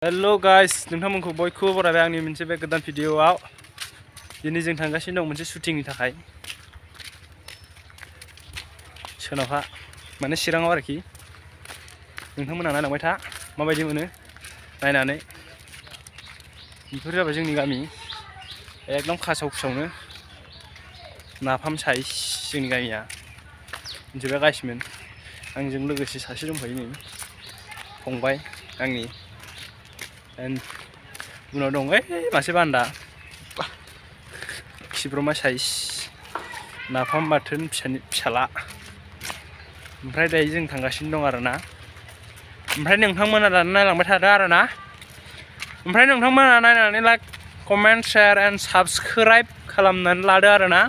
Hello guys नोंथांमोनखौ बयखौबो बरायबाय आंनि मोनसे बे गोदान भिडियोआव दिनै जों थांगासिनो दं मोनसे शुटिंनि थाखाय सोनाबहा माने चिराङाव आरोखि नोंथांमोना नायलांबाय था माबायदि मोनो नायनानै बेफोर जाबाय जोंनि गामि एकदम खासाव खुसावनो नाफाम साइज जोंनि गामिया मोनथिबाय गाइसमोन आंजों लोगोसे सासे दंफायो नै फंबाय आंनि उनाव दं मासे बान्दा खिब्रमा साइज नाफाम बाथोन फिसाला ओमफ्राय दायो जों थांगासिनो दं आरोना ओमफ्राय नोंथांमोना दानो नायलांबाय थादो आरोना ओमफ्राय नोंथांमोना नायनानै like comment share and subscribe खालामनानै लादो आरोना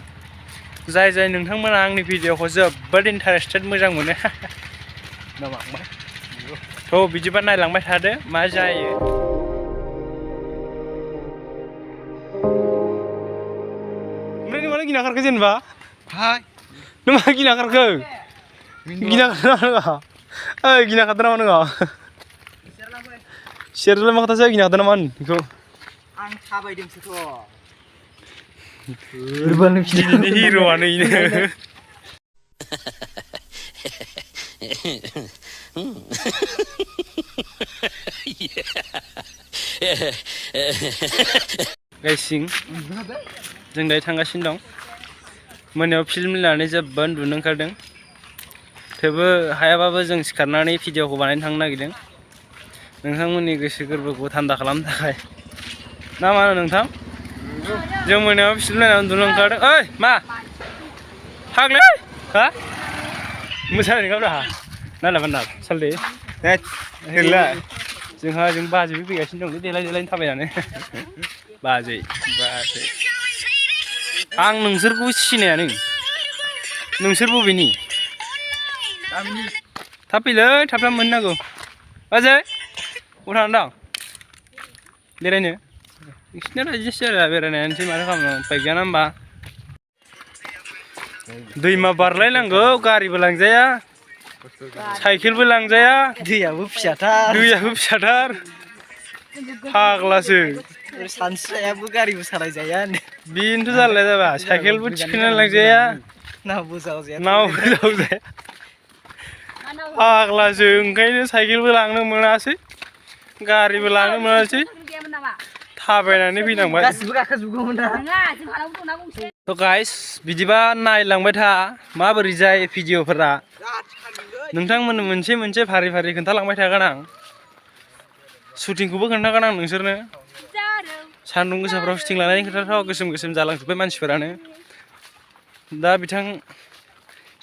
जाय नोंथांमोना आंनि भिडिअखौ जोबोद इन्टारेस्टेड मोजां मोनो थ' बिदिबा नायलांबाय थादो मा जायो गिना खारखो जेनेबा नों मा गिना खारखो गिना खारदों ओइ गिना खारदों नामा नोङो सेरलाय मा खोथासो गिना खारदों नामा बेखौ आं थाबायदोंसोथ' हिर'आनो इनो गाइसिं जों दायो थांगासिनो दं मोनायाव फिल्म नायनानै जोबोद उन्दुनो ओंखारदों थेवबो हायाबाबो जों सिखारनानै भिडिअखौ बानायनो थांनो नागिरदों नोंथांमोननि गोसो गोरबोखौ थान्दा खालामनो थाखाय ना मा होनो नोंथां जों मोनायाव फिल्म नायनानै उन्दुनो ओंखारदों ओइ मा फाग्लै हा मोसानाय नङाब्रा नायलाय बान्दा सालदे जोंहा बाजैबो फैगासिनो दं देलायनो थाबायनानै बाजै आं नोंसोरखौ सिनाया नोंसोर बबेनि थाब फैलै थाब मोननांगौ बाजै बबाव थांनो दं बेरायनो नोंसिना रायजोसो आरो बेरायनायानोसै माथो खालामनो उफाय गैया ना होमबा दैमा बारलायनांगौ गारिबो लांजाया साइकेलबो लांजाया दैयाबो फिसाथार फाग्लासो सानस्रियाबो गारिबो सालायजाया बेनोथ' जारलाया जाबा साइकेलबो थिखोनानै लांजाया नावबो जावजाया फाग्लासो ओंखायनो साइकेलबो लांनो मोनासै गारिबो लांनो मोनासै थाबायनानै फैनांबाय थ' गाइस बिदिबा नायलांबाय था माबोरै जायो भिडिअफोरा नोंथांमोननो मोनसे फारि खोन्थालांबाय थागोन आं शुटिंखौबो खोन्थागोन आं नोंसोरनो सान्दुं गोसाफ्राव शुटिं लानायनि खोथाफ्राव गोसोम जालांजोब्बाय मानसिफोरानो दा बिथां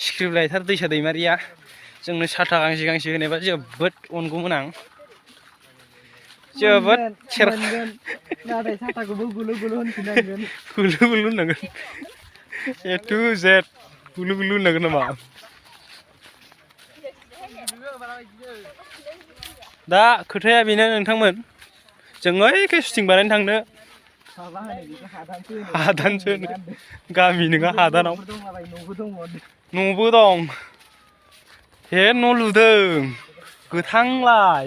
स्क्रिप्ट राइटार दैसा दैमारिया जोंनो साथा गांसे होनायबा जोबोद अनगौमोन आं जोबोद नाथाय साथाखौबो गुलु होननांगोन ए टु जेड गुलु होननांगोन नामा दा खोथाया बेनो नोंथांमोन जों ओइखै शुटिं बानायनो थांनो हादानसो गामि नङा हादानाव न'बो दं हे न' लुदों गोथांलाय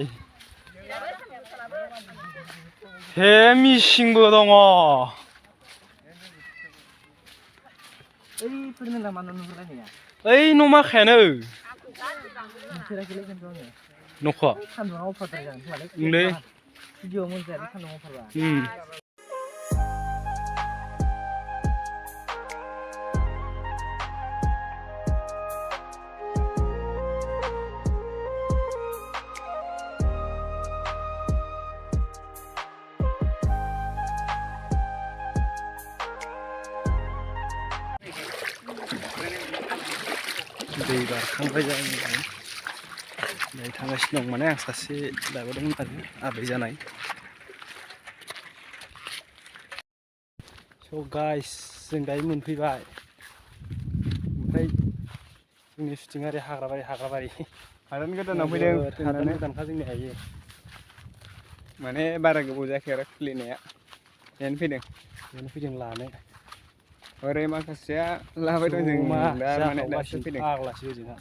हे मिसिंबो दङ ओइ न' माखायानो न'खौ दै बारखांबाय जायो थांगासिनो दं माने आं सासे लाबोदोंमोन आरो आबै जानाय स' गाइस जों दायो मोनफैबाय ओमफ्राय जोंनि शुटिंआ ओरै हाग्राबारि हादान गोदानाव फैदों हादान गोदानखा जोंनि हायो माने बारा गोबाव जायाखै आरो खुलिनाया बेनो फैदों लानो ओरै माखासेया लाबाय दं जों दा माने दासो फैदों फाग्लासो ओजोंहा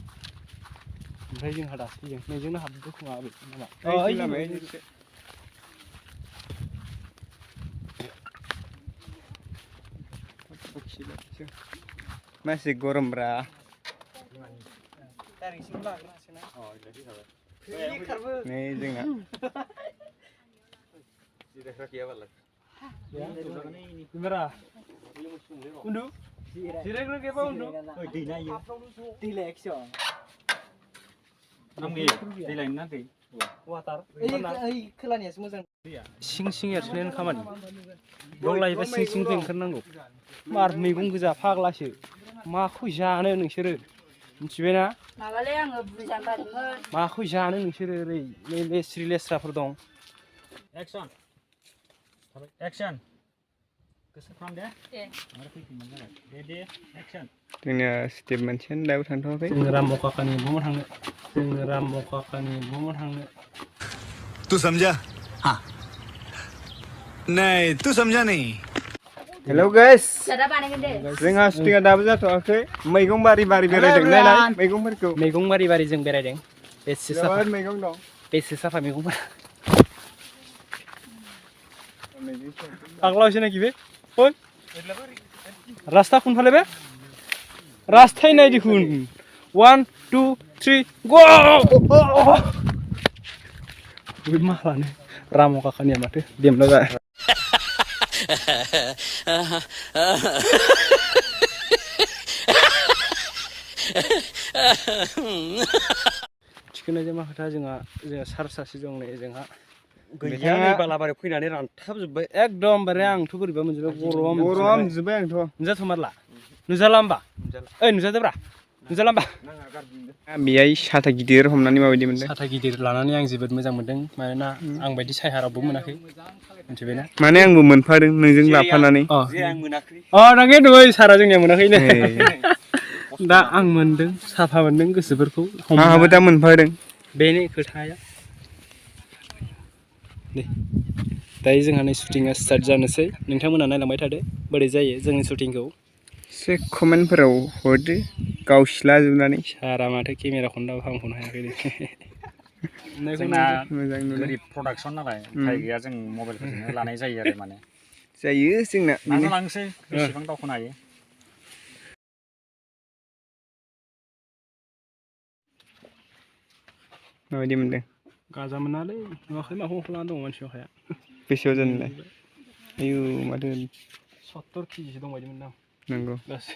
ओमफ्राय जोंहा दासो फैदों नोंजोंनो हाबबो खोमा masih gurem bra nih jengha Gimana? Undu? Direk lu kayak apa undu? Delay action. Angni, delay nanti. Watar. Kelaniya moजां. सिं एरसोनायानो खामानि दं लायोबा सिं ओंखारनांगौ मार मैगं गोजा फाग्लासो माखौ जानो नोंसोरो मिथिबायना माबालै आङो बुरजा गारगोन माखौ जानो नोंसोरो ओरै लेस्रि लेस्राफोर दं Action. Action. Goसो खालाम दे आरो फैफिनबानो जाबाय रेडि एक्सन जोंना स्टेप मोनसेयानो दाबो थांथ'वाखै जों राम काकानि बुमो थांनो जों राम काकानि बुमो थांनो तू समझा हाँ नहीं तू समझा नहीं हेलौ गाइस जादा बानायगोन दे जोंहा शुटिंआ दाबो जाथ'वाखै मैगं बारि बेरायदों नायलाय मैगंफोरखौ मैगं बारि जों बेरायदों बेसे साफा बिराद मैगं दं बेसे साफा मैगंफोर फाग्लासो नाखि बे ओइ रास्ता खुनफाले बे रास्ताय नाय दिखुन 1 2 3 गो बे मालानो राम काकानिया माथो देमला जा थिखोनाय मा खोथा जोंहा सार सासे दं नै जोंहा गैया नै बालाबारियाव फैनानै रानथाबजोब्बाय एकदमबारे आंथ' बोरैबा मोनजोब्बाय गरम जोब्बाय आंथ' नुजाथ'मारला नुजाला होमबा ओइ नुजादोब्रा नुजाला होमबा बेहाय साथा गिदिर हमनानै माबायदि मोनदों साथा गिदिर लानानै आं जोबोद मोजां मोनदों मानोना आं बायदि सायहा रावबो मोनाखै मिथिबायना माने आंबो मोनफादों नोंजों लाफानानै नोंगे दङ सारा जोंनिया मोनाखैनो दा आं मोनदों साफा मोनदों गोसोफोरखौ आंहाबो दा मोनफादों बेनो खोथाया दे दायो जोंहा नै शुटिंआ स्टार्ट जानोसै नोंथांमोना नायलांबाय थादो बोरै जायो जोंनि शुटिंखौ एसे कमेन्टफोराव हरदो गावसिलाजोबनानै सारा माथो केमेराखौनो दाबो फाहामख'नो हायाखै जोंना मोजां नुदों गोरिब प्रडाक्सन नालाय उफाय गैया जों मबाइलफोरजोंनो लानाय जायो आरो माने जायो जोंना नाजालांसै बेसेबां दावखोनो हायो माबायदि मोनदों गाजा मोनालै नुवाखै माखौ लाना दङ मानसि माखाया बेसेयाव जानोलाय आयु माथो 70 केजिसो दंबायदि मोनदां नंगौ गासै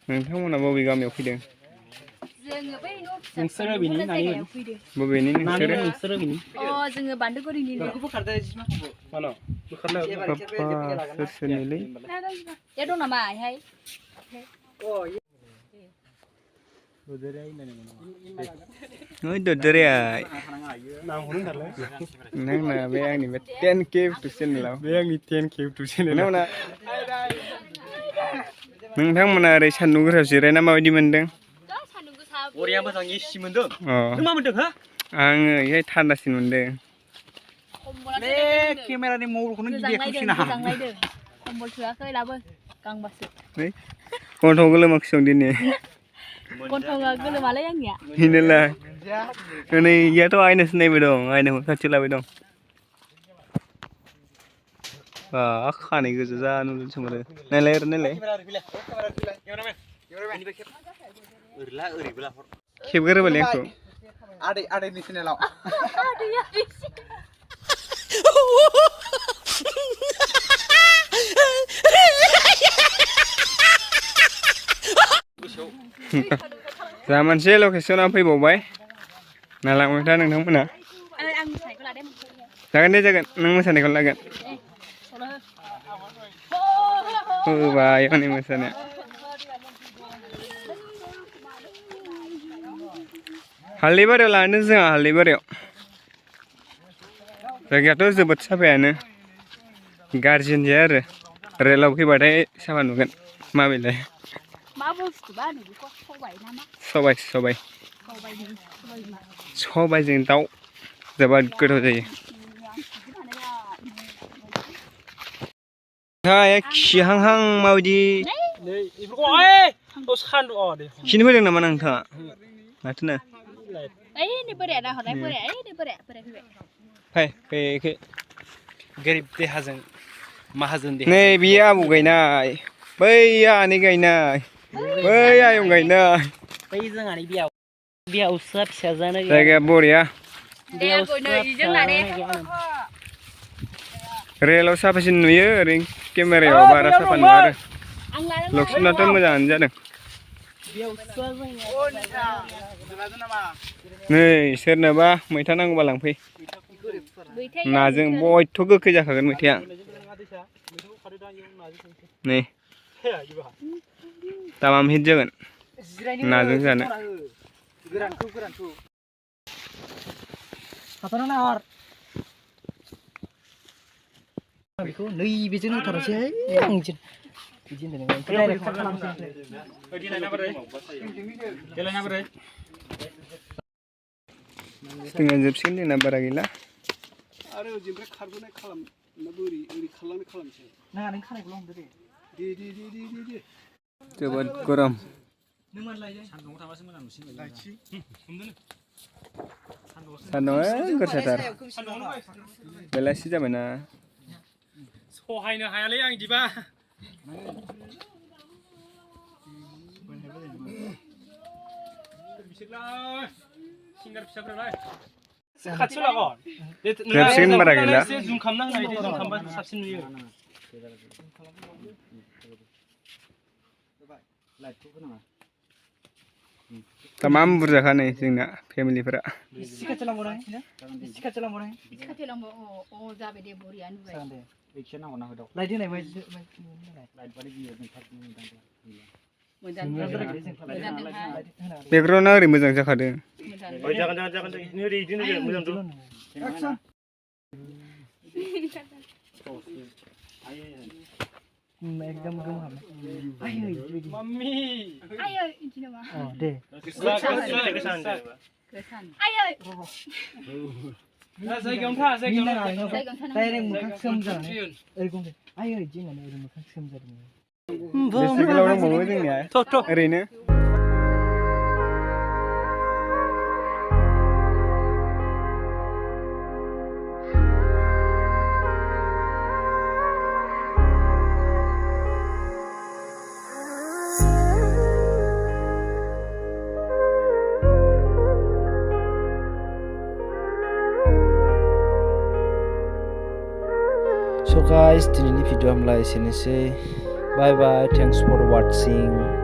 नोंथांमोना बबे गामियाव फैदों जोङो बै नोंसोरो बिनि जायगायाव फैदो बबेनि नोंसोरो बिनि जोङो बान्दोगुरिनि मानो बोखारनो सोर सोरनिलै ए दं नामा आइहाय ओइ ददरेआय नोंना बे आंनि बे 10k इउटुब चेनेलाव बे आंनि 10k इउटुब चेनेलाव नोंथांमोना ओरै सान्दुं गोसायाव जिरायना माबायदि मोनदों बरिया मोजां एसि मोनदों अ नों मा मोनदों हा आङो इहाय थान्दासिन मोनदों बे केमेरानि मबाइलखौनो गिदिरखौसिना मोजांलायदों कम्बल थोआखै लाबो गांबासो गन्थं गोलोमाखै दं दिनै गन्थङा गोलोमालै आंनिया बेनोलाय नै इयाथ' आयनासो नायबाय दं आयनाखौ खाथियाव लाबाय दं खानाय गोजा जा नुदोंसो माथो नायलाय ओरै नायलाय खेबगोरोबालाय आंखौ आदैनि चेनेलाव जा मोनसे लकेसनाव फैबावबाय नालांबाय था नोंथांमोना जागोन दे जागोन नों मोसानायखौ लागोन होबाय हनै मोसानाया हाल्दैबारियाव लादों जोंहा हाल्दैबारियाव जायगायाथ' जोबोद साफायानो गाज्रि होनजाया आरो रेलाव फैबाथाय साफा नुगोन माबेलाय मा बुस्थुबा बेखौ सबाय नामा सबायजों दाउ जोबोद गोथाव जायो खिहांहां माबायदि खिनो फैदों नामा नोंथाङा माथोनो ओइ नै बोराया ना हरनाय बोराया फैबाय फैखो गोरिब देहाजों माहाजोन देहा नै बियो आबौ गायनाय बैया आनै गायनाय बै आयं गायनाय बै जोंहानि बेयावसो फिसा जानो जायगाया बरिया दे गयनो इजों लादे रेलाव साफासिन नुयो ओरैनो केमेरायाव बारा साफा नुवा आरो आं लादों लक्सनाथ' मोजाङानो जादों नै सोरनोबा मैथा नांगौबा लांफै नाजों बयथ' गोखै जाखागोन मैथाया नै तामाम हिट जागोन नाजों जानो गोरानखौ हाथारना हर बेखौ नैबेजों होथारसै आं जोंना जोबसिगोन जोंना बारा गैला आरो ओजोंनिफ्राय खारबोनाय खालामना बोरै ओरै खालामनाय खालामसै नाङा नों खानायखौल' हमदो दे दे जोबोद गरम नों मानो लायदों सान्दुङाव थाबासो मोजां नुसिगोन सान्दुङा गोसाथार बेलासि जाबायना सहायनो हायालै आं इदिबा सिंगार फिसाफोरालाय खाथियाव लागोन जोबसिगोन बारा गैला जुम खालामना होनाय जुम खालामबा साबसिन नुयो तामाम बुरजाखा नै जोंना फेमिलिफोरा एसे खाथियाव लांबावनाय इसे खाथियाव लांबा अ जाबाय दे बरिया नुबाय एसे नांगौ ना होदाव लाइट होनाय लाइट बादि बियो मोजां बेकग्राउन्डआ ओरै मोजां जाखादों जागोन ओरै इदिनो मोजांथ' एकदम गोमहाम आयै माम्मी आयै इदि नामा अ दे आयै जायगायावनो था जायगायावनो डाइरेक्ट मोखां सोम जानानै ओरै गंदे आयै इदि होननानै ओरै मोखां सोम जादों बेसे गोलाव दंबावो जोंनिया ओरैनो So guys, dinini video hamla esenोसै. Bye bye. Thanks for watching.